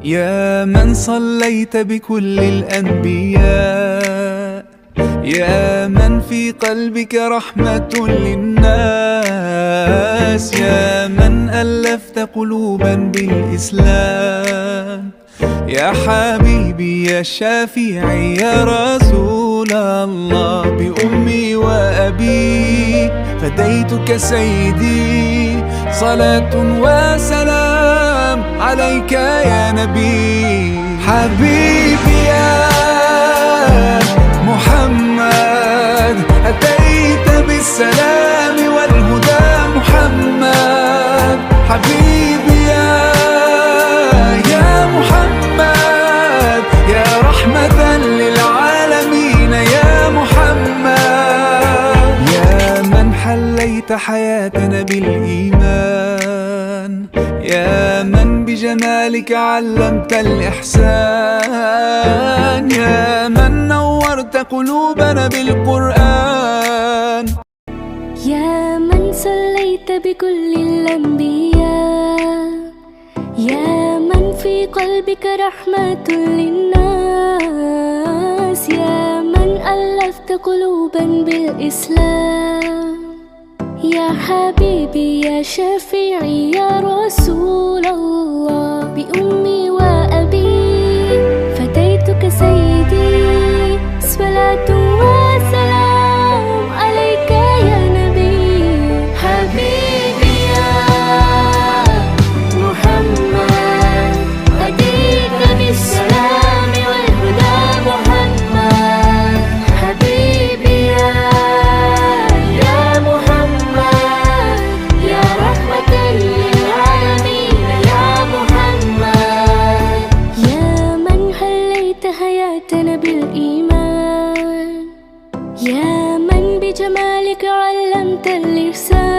يا من صليت بكل الأنبياء، يا من في قلبك رحمة للناس، يا من ألفت قلوبا بالإسلام، يا حبيبي يا شافعي يا رسول الله، بأمي وأبي فديتك سيدي، صلاة وسلام عليك يا نبي. حبيبي يا محمد أتيت بالسلام والهدى محمد، حبيبي يا محمد يا رحمة للعالمين يا محمد، يا من حليت حياتنا بالإيمان، يا من بجمالك علمت الإحسان، يا من نورت قلوبنا بالقرآن، يا من صليت بكل الأنبياء، يا من في قلبك رحمة للناس، يا من ألفت قلوبا بالإسلام، يا حبيبي يا شفيعي يا رسول الله، بأمي وأبي فديتك سيدي، صلاة وسلام عليك يا نبي. حبيبي يا محمد أتيت بالسلام والهدى محمد، حبيبي يا محمد يا رحمة للعالمين يا محمد، يا من حليت حياتنا بالإيمان، يا من بجمالك علمت الإحسان،